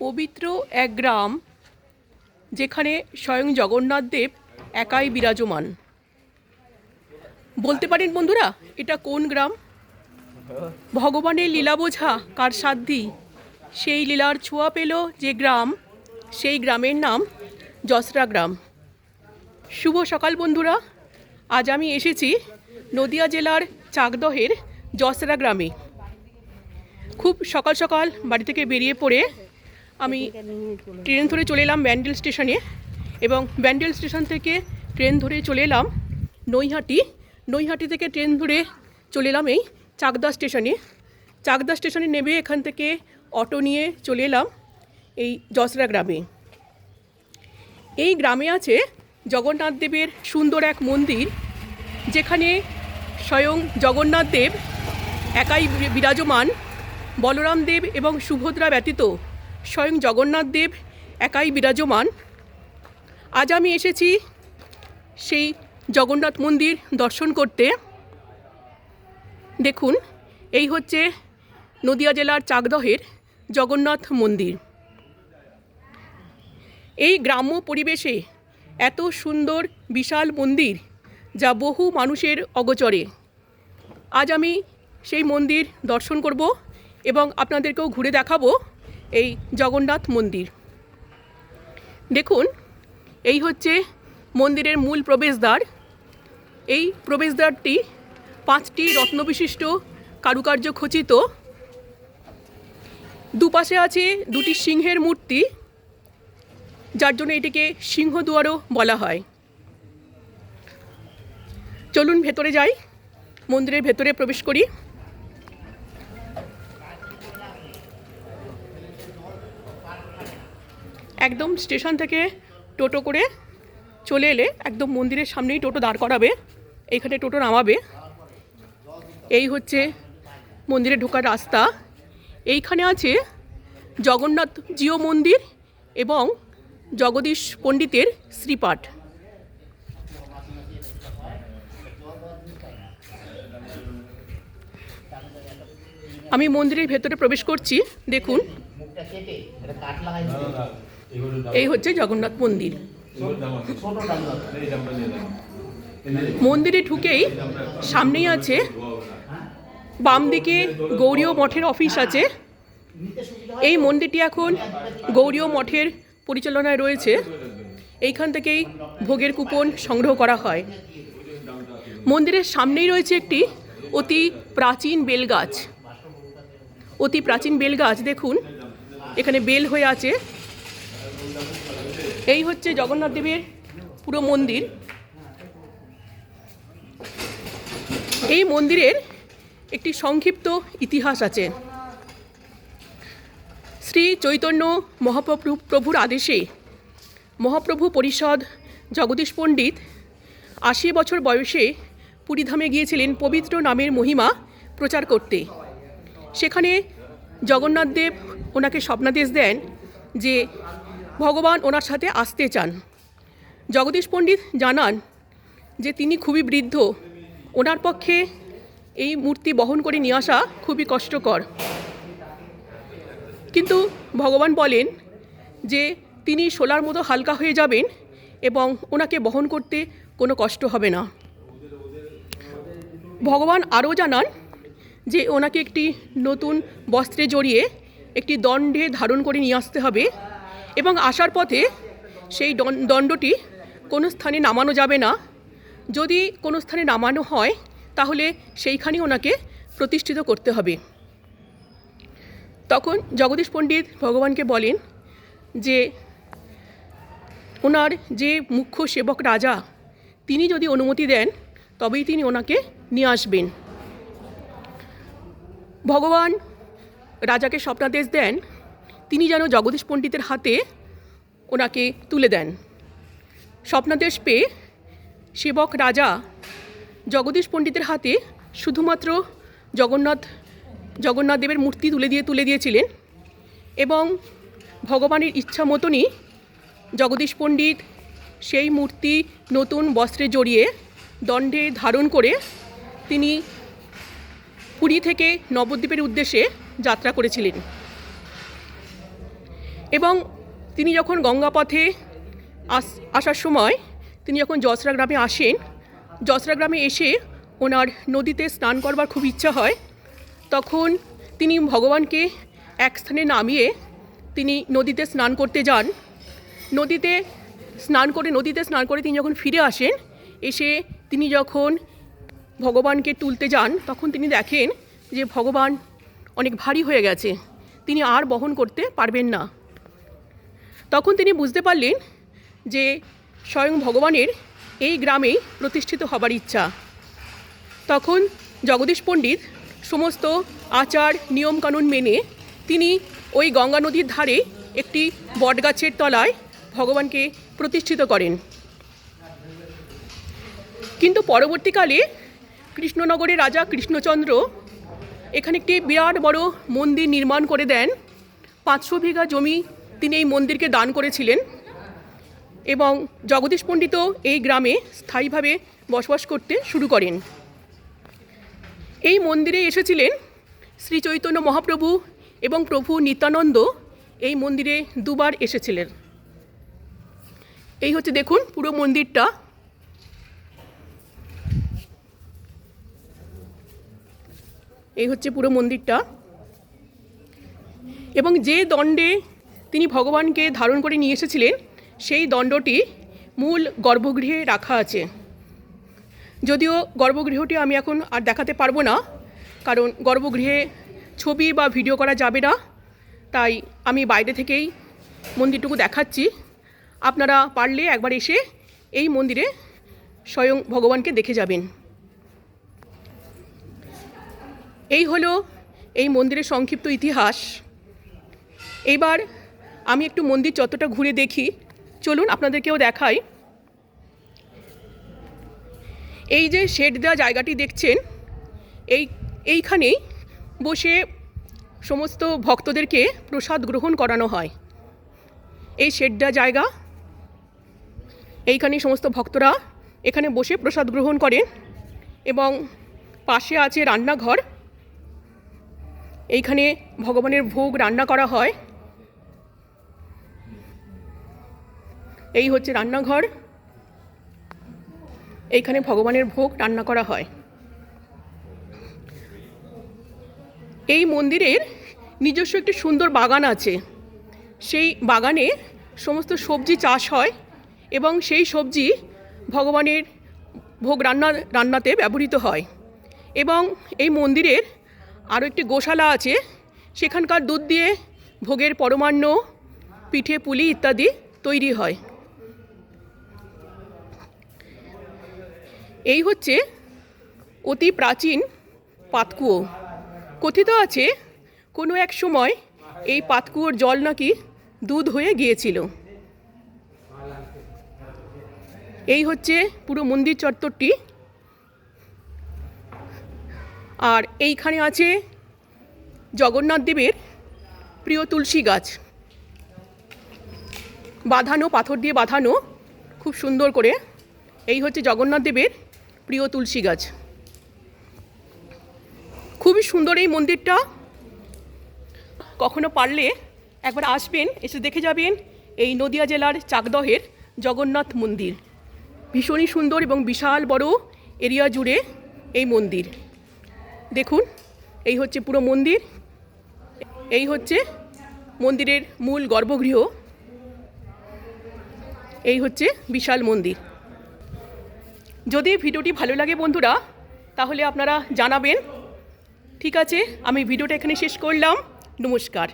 পবিত্র এক গ্রাম যেখানে স্বয়ং জগন্নাথ দেব একাই বিরাজমান। বলতে পারেন বন্ধুরা, এটা কোন গ্রাম? ভগবানের লীলা বোঝা কার সাধ্যি, সেই লীলার ছোঁয়া পেল যে গ্রাম, সেই গ্রামের নাম জসরা গ্রাম। শুভ সকাল বন্ধুরা, আজ আমি এসেছি নদিয়া জেলার চাকদহের জসরা গ্রামে। খুব সকাল সকাল বাড়ি থেকে বেরিয়ে পড়ে আমি ট্রেন ধরে চলে এলাম ব্যান্ডেল স্টেশনে, এবং ব্যান্ডেল স্টেশন থেকে ট্রেন ধরে চলে এলাম নৈহাটি। নৈহাটি থেকে ট্রেন ধরে চলে এলাম এই চাকদা স্টেশনে। চাকদা স্টেশনে নেমে এখান থেকে অটো নিয়ে চলে এলাম এই জসরা গ্রামে। এই গ্রামে আছে জগন্নাথ দেবের সুন্দর এক মন্দির, যেখানে স্বয়ং জগন্নাথ দেব একাই বিরাজমান। বলরাম দেব এবং সুভদ্রা ব্যতীত স্বয়ং জগন্নাথ দেব একাই বিরাজমান। আজ আমি এসেছি সেই জগন্নাথ মন্দির দর্শন করতে। দেখুন, এই হচ্ছে নদিয়া জেলার চাকদহের জগন্নাথ মন্দির। এই গ্রাম্য পরিবেশে এত সুন্দর বিশাল মন্দির, যা বহু মানুষের অগোচরে। আজ আমি সেই মন্দির দর্শন করব এবং আপনাদেরকেও ঘুরে দেখাবো এই জগন্নাথ মন্দির। দেখুন, এই হচ্ছে মন্দিরের মূল প্রবেশদ্বার। এই প্রবেশদ্বারটি 5টি রত্নবিশিষ্ট কারুকার্য খচিত। দুপাশে আছে 2টি সিংহের মূর্তি, যার জন্য এটিকে সিংহদুয়ারও বলা হয়। চলুন ভেতরে যাই, মন্দিরের ভেতরে প্রবেশ করি। একদম স্টেশন থেকে টোটো করে চলে এলে একদম মন্দিরের সামনেই টোটো দাঁড় করাবে, এইখানে টোটো নামাবে। এই হচ্ছে মন্দিরে ঢোকার রাস্তা। এইখানে আছে জগন্নাথ জিও মন্দির এবং জগদীশ পণ্ডিতের শ্রীপাঠ। আমি মন্দিরের ভেতরে প্রবেশ করছি। দেখুন, এই হচ্ছে জগন্নাথ মন্দির। মন্দিরে ঢুকেই সামনেই আছে, বাম দিকে গৌড়ীয় মঠের অফিস আছে। এই মন্দিরটি এখন গৌড়ীয় মঠের পরিচালনায় রয়েছে। এইখান থেকেই ভোগের কুপন সংগ্রহ করা হয়। মন্দিরের সামনেই রয়েছে একটি অতি প্রাচীন বেলগাছ। অতি প্রাচীন বেলগাছ, দেখুন এখানে বেল হয়ে আছে। এই হচ্ছে জগন্নাথ দেবের পুরো মন্দির। এই মন্দিরের একটি সংক্ষিপ্ত ইতিহাস আছে। শ্রী চৈতন্য মহাপ্রভুর আদেশে মহাপ্রভু পরিষদ জগদীশ পণ্ডিত 80 বছর বয়সে পুরীধামে গিয়েছিলেন পবিত্র নামের মহিমা প্রচার করতে। সেখানে জগন্নাথ দেব ওনাকে স্বপ্নাদেশ দেন যে ভগবান ওনার সাথে আসতে চান। জগদীশ পণ্ডিত জানান যে তিনি খুবই বৃদ্ধ, ওনার পক্ষে এই মূর্তি বহন করে নিয়ে আসা খুবই কষ্টকর। কিন্তু ভগবান বলেন যে তিনি শোলার মতো হালকা হয়ে যাবেন এবং ওনাকে বহন করতে কোনো কষ্ট হবে না। ভগবান আরও জানান যে ওনাকে একটি নতুন বস্ত্রে জড়িয়ে একটি দণ্ডে ধারণ করে নিয়ে আসতে হবে, এবং আসার পথে সেই দণ্ডটি কোনো স্থানে নামানো যাবে না। যদি কোনো স্থানে নামানো হয় তাহলে সেইখানেই ওনাকে প্রতিষ্ঠিত করতে হবে। তখন জগদীশ পণ্ডিত ভগবানকে বলেন যে ওনার যে মুখ্য সেবক রাজা, তিনি যদি অনুমতি দেন তবেই তিনি ওনাকে নিয়ে আসবেন। ভগবান রাজাকে স্বপ্নাদেশ দেন তিনি যেন জগদীশ পণ্ডিতের হাতে ওনাকে তুলে দেন। স্বপ্নাদেশ পেয়ে সেবক রাজা জগদীশ পণ্ডিতের হাতে শুধুমাত্র জগন্নাথ দেবের মূর্তি তুলে দিয়েছিলেন, এবং ভগবানের ইচ্ছা মতনই জগদীশ পণ্ডিত সেই মূর্তি নতুন বস্ত্রে জড়িয়ে দণ্ডে ধারণ করে তিনি পুরী থেকে নবদ্বীপের উদ্দেশ্যে যাত্রা করেছিলেন। এবং তিনি যখন গঙ্গাপথে আসার সময় তিনি যখন জসরা গ্রামে আসেন, জসরা গ্রামে এসে ওনার নদীতে স্নান করবার খুব ইচ্ছা হয়। তখন তিনি ভগবানকে এক স্থানে নামিয়ে তিনি নদীতে স্নান করতে যান। নদীতে স্নান করে তিনি যখন ফিরে আসেন, এসে তিনি যখন ভগবানকে তুলতে যান, তখন তিনি দেখেন যে ভগবান অনেক ভারী হয়ে গেছে, তিনি আর বহন করতে পারবেন না। তখন তিনি বুঝতে পারলেন যে স্বয়ং ভগবানের এই গ্রামেই প্রতিষ্ঠিত হবার ইচ্ছা। তখন জগদীশ পণ্ডিত সমস্ত আচার নিয়মকানুন মেনে তিনি ওই গঙ্গা নদীর ধারে একটি বটগাছের তলায় ভগবানকে প্রতিষ্ঠিত করেন। কিন্তু পরবর্তীকালে কৃষ্ণনগরের রাজা কৃষ্ণচন্দ্র এখানে একটি বিরাট বড় মন্দির নির্মাণ করে দেন। 500 বিঘা জমি তিনি এই মন্দিরকে দান করেছিলেন এবং জগদীশ পণ্ডিতও এই গ্রামে স্থায়ীভাবে বসবাস করতে শুরু করেন। এই মন্দিরে এসেছিলেন শ্রী চৈতন্য মহাপ্রভু এবং প্রভু নিত্যানন্দ এই মন্দিরে 2 বার এসেছিলেন। এই হচ্ছে দেখুন পুরো মন্দিরটা। এই হচ্ছে পুরো মন্দিরটা এবং যে দণ্ডে তিনি ভগবানকে ধারণ করে নিয়ে এসেছিলেন সেই দণ্ডটি মূল গর্ভগৃহে রাখা আছে। যদিও গর্ভগৃহটি আমি এখন আর দেখাতে পারবো না, কারণ গর্ভগৃহে ছবি বা ভিডিও করা যাবে না, তাই আমি বাইরে থেকেই মন্দিরটুকু দেখাচ্ছি। আপনারা পারলে একবার এসে এই মন্দিরে স্বয়ং ভগবানকে দেখে যাবেন। এই হলো এই মন্দিরের সংক্ষিপ্ত ইতিহাস। এইবার আমি একটু মন্দির চত্বরটা ঘুরে দেখি, চলুন আপনাদেরকেও দেখাই। এই যে শেড দেওয়া জায়গাটি দেখছেন, এইখানেই বসে সমস্ত ভক্তদেরকে প্রসাদ গ্রহণ করানো হয়। এই শেড দেওয়া জায়গা, এইখানে সমস্ত ভক্তরা এখানে বসে প্রসাদ গ্রহণ করেন এবং পাশে আছে রান্নাঘর। এইখানে ভগবানের ভোগ রান্না করা হয়। এই হচ্ছে রান্নাঘর, এইখানে ভগবানের ভোগ রান্না করা হয়। এই মন্দিরের নিজস্ব একটি সুন্দর বাগান আছে। সেই বাগানে সমস্ত সবজি চাষ হয় এবং সেই সবজি ভগবানের ভোগ রান্নাতে ব্যবহৃত হয়। এবং এই মন্দিরের আরও একটি গোশালা আছে, সেখানকার দুধ দিয়ে ভোগের পরমান্ন, পিঠে পুলি ইত্যাদি তৈরি হয়। এই হচ্ছে অতি প্রাচীন পাতকুয়ো। কথিত আছে কোনো এক সময় এই পাতকুয়োর জল নাকি দুধ হয়ে গিয়েছিল। এই হচ্ছে পুরো মন্দির চত্বরটি। আর এইখানে আছে জগন্নাথ দেবের প্রিয় তুলসী গাছ, বাঁধানো, পাথর দিয়ে বাঁধানো খুব সুন্দর করে। এই হচ্ছে জগন্নাথ দেবের প্রিয় তুলসী গাছ। খুবই সুন্দর এই মন্দিরটা। কখনো পারলে একবার আসবেন, এসে দেখে যাবেন এই নদিয়া জেলার চাকদহের জগন্নাথ মন্দির। ভীষণই সুন্দর এবং বিশাল বড় এরিয়া জুড়ে এই মন্দির। দেখুন, এই হচ্ছে পুরো মন্দির। এই হচ্ছে মন্দিরের মূল গর্ভগৃহ। এই হচ্ছে বিশাল মন্দির। যদি ভিডিওটি ভালো লাগে বন্ধুরা, তাহলে আপনারা জানাবেন। ঠিক আছে, আমি ভিডিওটা এখানে শেষ করলাম। নমস্কার।